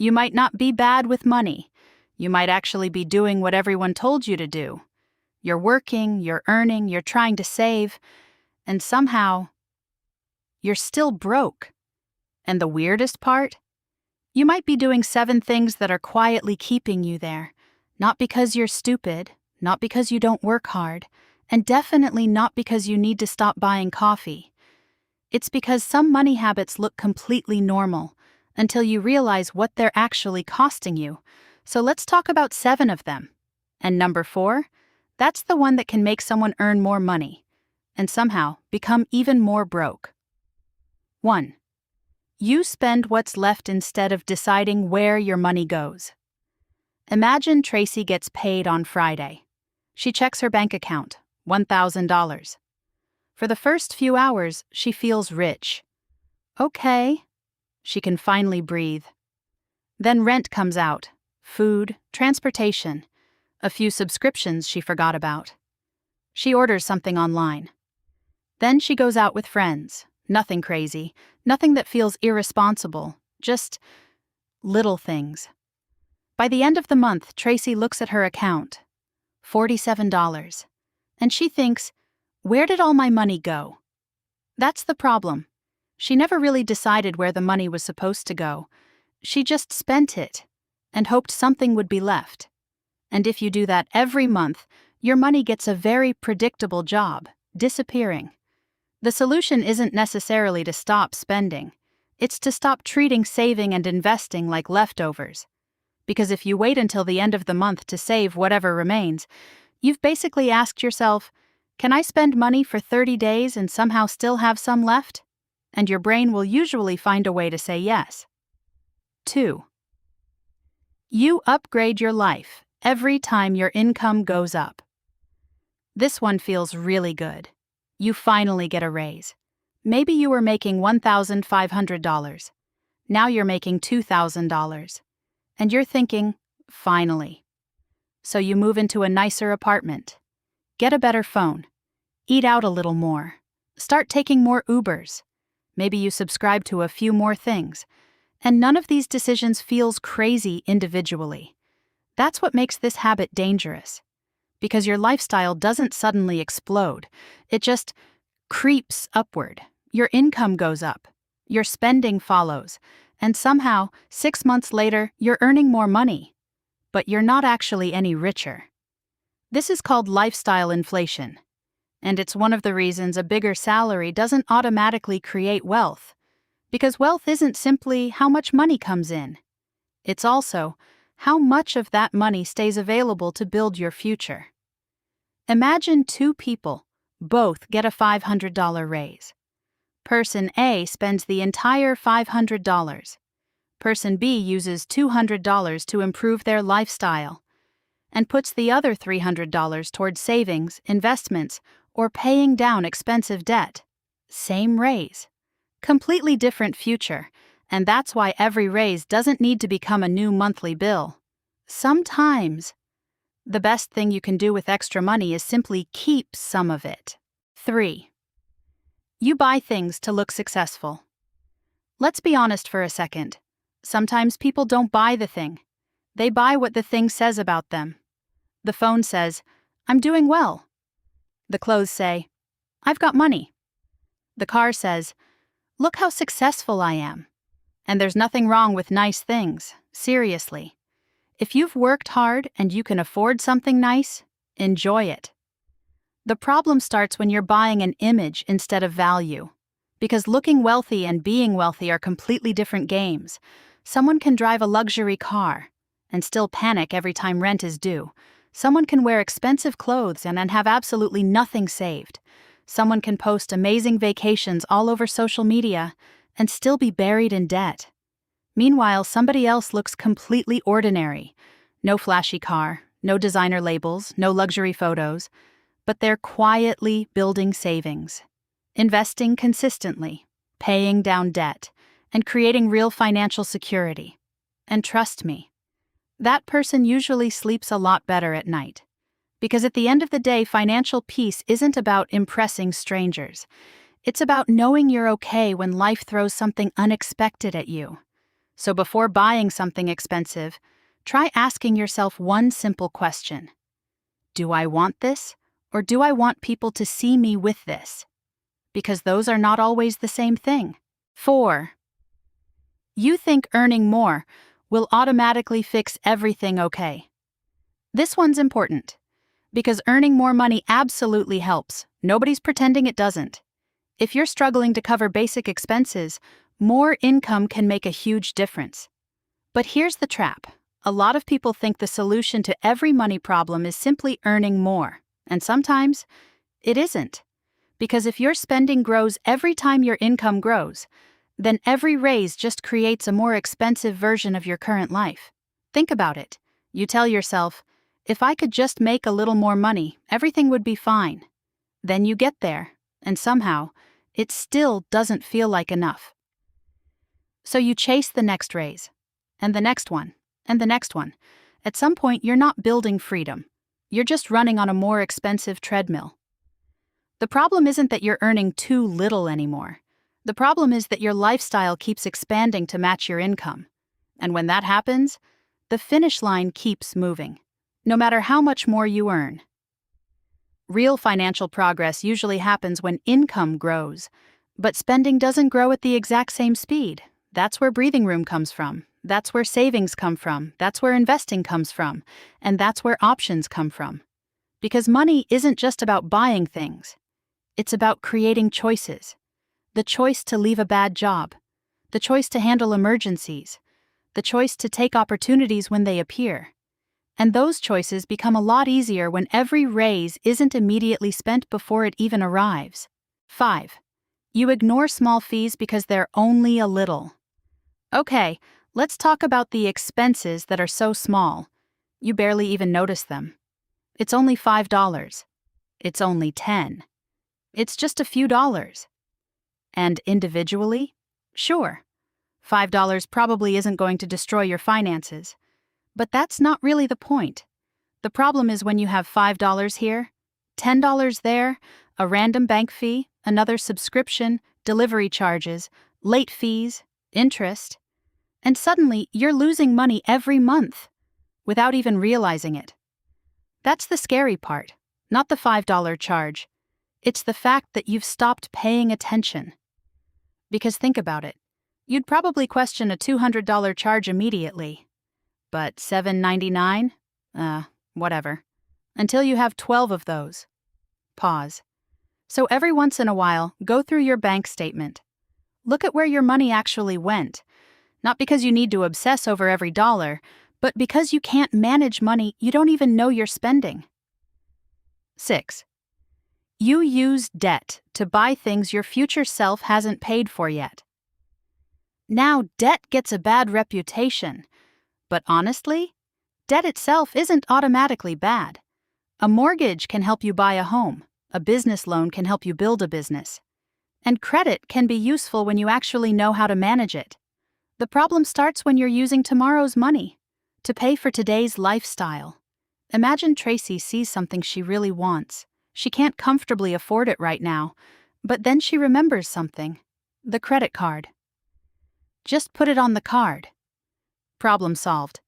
You might not be bad with money. You might actually be doing what everyone told you to do. You're working, you're earning, you're trying to save, and somehow, you're still broke. And the weirdest part? You might be doing 7 things that are quietly keeping you there, not because you're stupid, not because you don't work hard, and definitely not because you need to stop buying coffee. It's because some money habits look completely normal until you realize what they're actually costing you. So let's talk about 7 of them. And number 4, that's the one that can make someone earn more money and somehow become even more broke. 1. You spend what's left instead of deciding where your money goes. Imagine Tracy gets paid on Friday. She checks her bank account, $1,000. For the first few hours, she feels rich. Okay, she can finally breathe. Then rent comes out, food, transportation, a few subscriptions she forgot about. She orders something online. Then she goes out with friends. Nothing crazy, nothing that feels irresponsible, just little things. By the end of the month, Tracy looks at her account, $47, and she thinks, where did all my money go? That's the problem. She never really decided where the money was supposed to go. She just spent it and hoped something would be left. And if you do that every month, your money gets a very predictable job, disappearing. The solution isn't necessarily to stop spending. It's to stop treating saving and investing like leftovers. Because if you wait until the end of the month to save whatever remains, you've basically asked yourself, can I spend money for 30 days and somehow still have some left? And your brain will usually find a way to say yes. 2. You upgrade your life every time your income goes up. This one feels really good. You finally get a raise. Maybe you were making $1,500. Now you're making $2,000. And you're thinking, finally. So you move into a nicer apartment. Get a better phone. Eat out a little more. Start taking more Ubers. Maybe you subscribe to a few more things. And none of these decisions feels crazy individually. That's what makes this habit dangerous. Because your lifestyle doesn't suddenly explode. It just creeps upward. Your income goes up. Your spending follows. And somehow, 6 months later, you're earning more money. But you're not actually any richer. This is called lifestyle inflation. And it's one of the reasons a bigger salary doesn't automatically create wealth. Because wealth isn't simply how much money comes in. It's also how much of that money stays available to build your future. Imagine 2 people, both get a $500 raise. Person A spends the entire $500. Person B uses $200 to improve their lifestyle and puts the other $300 towards savings, investments, or paying down expensive debt. Same raise. Completely different future, and that's why every raise doesn't need to become a new monthly bill. Sometimes, the best thing you can do with extra money is simply keep some of it. 3. You buy things to look successful. Let's be honest for a second. Sometimes people don't buy the thing. They buy what the thing says about them. The phone says, I'm doing well. The clothes say, I've got money. The car says, look how successful I am. And there's nothing wrong with nice things, seriously. If you've worked hard and you can afford something nice, enjoy it. The problem starts when you're buying an image instead of value. Because looking wealthy and being wealthy are completely different games. Someone can drive a luxury car and still panic every time rent is due. Someone can wear expensive clothes and then have absolutely nothing saved. Someone can post amazing vacations all over social media and still be buried in debt. Meanwhile, somebody else looks completely ordinary. No flashy car, no designer labels, no luxury photos, but they're quietly building savings, investing consistently, paying down debt, and creating real financial security. And trust me, that person usually sleeps a lot better at night. Because at the end of the day, financial peace isn't about impressing strangers. It's about knowing you're okay when life throws something unexpected at you. So before buying something expensive, try asking yourself one simple question. Do I want this, or do I want people to see me with this? Because those are not always the same thing. 4. You think earning more will automatically fix everything okay. This one's important, because earning more money absolutely helps. Nobody's pretending it doesn't. If you're struggling to cover basic expenses, more income can make a huge difference. But here's the trap. A lot of people think the solution to every money problem is simply earning more, and sometimes it isn't. Because if your spending grows every time your income grows, then every raise just creates a more expensive version of your current life. Think about it. You tell yourself, if I could just make a little more money, everything would be fine. Then you get there, and somehow, it still doesn't feel like enough. So you chase the next raise, and the next one, and the next one. At some point, you're not building freedom. You're just running on a more expensive treadmill. The problem isn't that you're earning too little anymore. The problem is that your lifestyle keeps expanding to match your income. And when that happens, the finish line keeps moving, no matter how much more you earn. Real financial progress usually happens when income grows, but spending doesn't grow at the exact same speed. That's where breathing room comes from. That's where savings come from. That's where investing comes from. And that's where options come from. Because money isn't just about buying things. It's about creating choices. The choice to leave a bad job. The choice to handle emergencies. The choice to take opportunities when they appear. And those choices become a lot easier when every raise isn't immediately spent before it even arrives. 5. You ignore small fees because they're only a little. Okay, let's talk about the expenses that are so small. You barely even notice them. It's only $5. It's only $10. It's just a few dollars. And individually? Sure. $5 probably isn't going to destroy your finances. But that's not really the point. The problem is when you have $5 here, $10 there, a random bank fee, another subscription, delivery charges, late fees, interest, and suddenly you're losing money every month without even realizing it. That's the scary part, not the $5 charge. It's the fact that you've stopped paying attention. Because think about it, you'd probably question a $200 charge immediately. But $7.99? Whatever. Until you have 12 of those. Pause. So every once in a while, go through your bank statement. Look at where your money actually went. Not because you need to obsess over every dollar, but because you can't manage money you don't even know you're spending. 6. You use debt to buy things your future self hasn't paid for yet. Now, debt gets a bad reputation. But honestly, debt itself isn't automatically bad. A mortgage can help you buy a home. A business loan can help you build a business. And credit can be useful when you actually know how to manage it. The problem starts when you're using tomorrow's money to pay for today's lifestyle. Imagine Tracy sees something she really wants. She can't comfortably afford it right now, but then she remembers something. The credit card. Just put it on the card. Problem solved.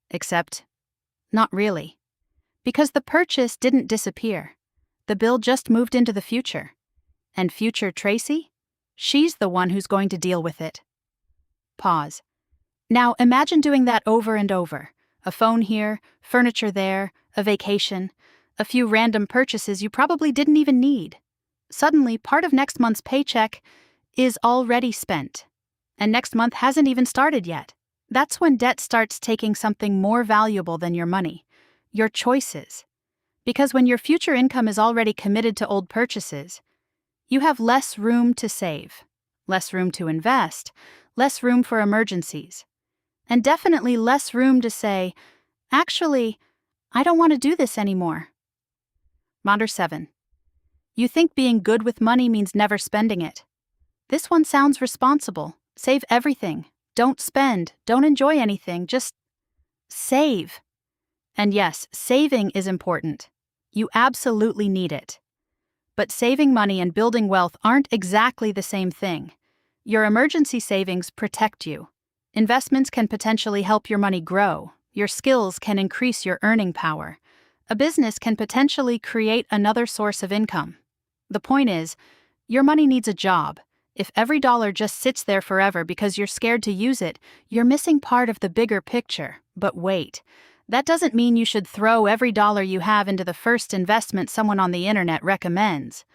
Except, not really. Because the purchase didn't disappear. The bill just moved into the future. And future Tracy? She's the one who's going to deal with it. Pause. Now imagine doing that over and over. A phone here, furniture there, a vacation, a few random purchases you probably didn't even need. Suddenly, part of next month's paycheck is already spent. And next month hasn't even started yet. That's when debt starts taking something more valuable than your money, your choices. Because when your future income is already committed to old purchases, you have less room to save, less room to invest, less room for emergencies, and definitely less room to say, actually, I don't want to do this anymore. Monder 7. You think being good with money means never spending it. This one sounds responsible. Save everything. Don't spend. Don't enjoy anything. Just save. And yes, saving is important. You absolutely need it. But saving money and building wealth aren't exactly the same thing. Your emergency savings protect you. Investments can potentially help your money grow. Your skills can increase your earning power. A business can potentially create another source of income. The point is, your money needs a job. If every dollar just sits there forever because you're scared to use it, you're missing part of the bigger picture. But wait, that doesn't mean you should throw every dollar you have into the first investment someone on the internet recommends.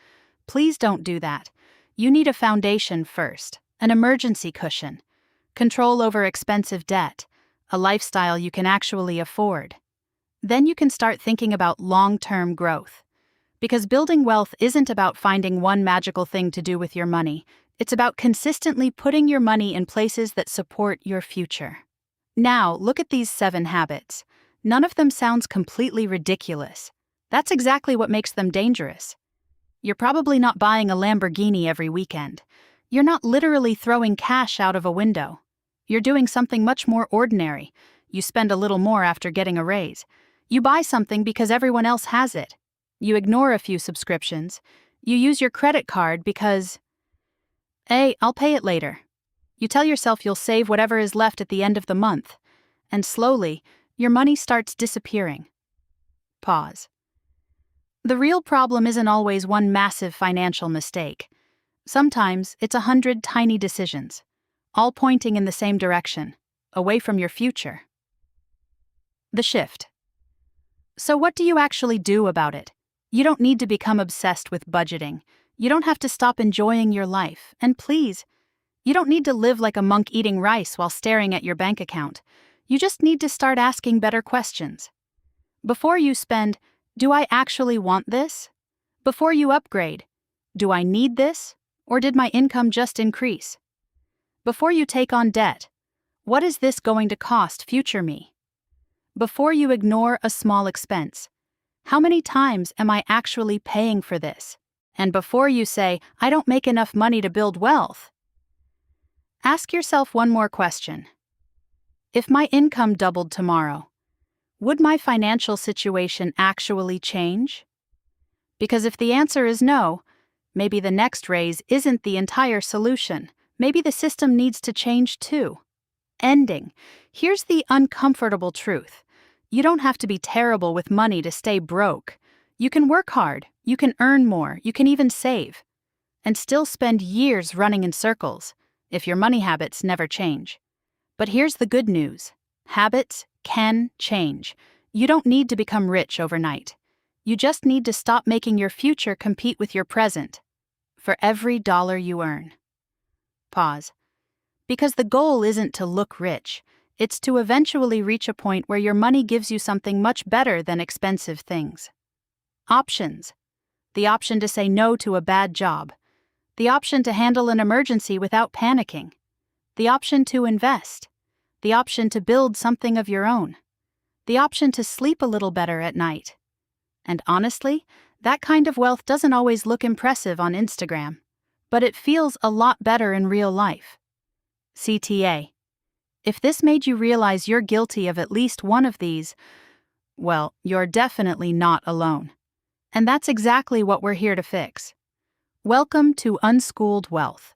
Please don't do that. You need a foundation first, an emergency cushion, control over expensive debt, a lifestyle you can actually afford. Then you can start thinking about long-term growth. Because building wealth isn't about finding one magical thing to do with your money. It's about consistently putting your money in places that support your future. Now, look at these 7 habits. None of them sounds completely ridiculous. That's exactly what makes them dangerous. You're probably not buying a Lamborghini every weekend. You're not literally throwing cash out of a window. You're doing something much more ordinary. You spend a little more after getting a raise. You buy something because everyone else has it. You ignore a few subscriptions. You use your credit card because, hey, I'll pay it later. You tell yourself you'll save whatever is left at the end of the month. And slowly, your money starts disappearing. Pause. The real problem isn't always one massive financial mistake. Sometimes it's 100 tiny decisions, all pointing in the same direction, away from your future. The shift. So what do you actually do about it? You don't need to become obsessed with budgeting. You don't have to stop enjoying your life. And please, you don't need to live like a monk eating rice while staring at your bank account. You just need to start asking better questions. Before you spend, do I actually want this? Before you upgrade, do I need this? Or did my income just increase? Before you take on debt, what is this going to cost future me? Before you ignore a small expense, how many times am I actually paying for this? And before you say, I don't make enough money to build wealth, ask yourself one more question. If my income doubled tomorrow, would my financial situation actually change? Because if the answer is no, maybe the next raise isn't the entire solution. Maybe the system needs to change too. Ending. Here's the uncomfortable truth. You don't have to be terrible with money to stay broke. You can work hard, you can earn more, you can even save, and still spend years running in circles if your money habits never change. But here's the good news. Habits can change. You don't need to become rich overnight. You just need to stop making your future compete with your present for every dollar you earn. Pause. Because the goal isn't to look rich. It's to eventually reach a point where your money gives you something much better than expensive things. Options. The option to say no to a bad job. The option to handle an emergency without panicking. The option to invest. The option to build something of your own. The option to sleep a little better at night. And honestly, that kind of wealth doesn't always look impressive on Instagram, but it feels a lot better in real life. CTA. If this made you realize you're guilty of at least one of these, well, you're definitely not alone. And that's exactly what we're here to fix. Welcome to Unschooled Wealth.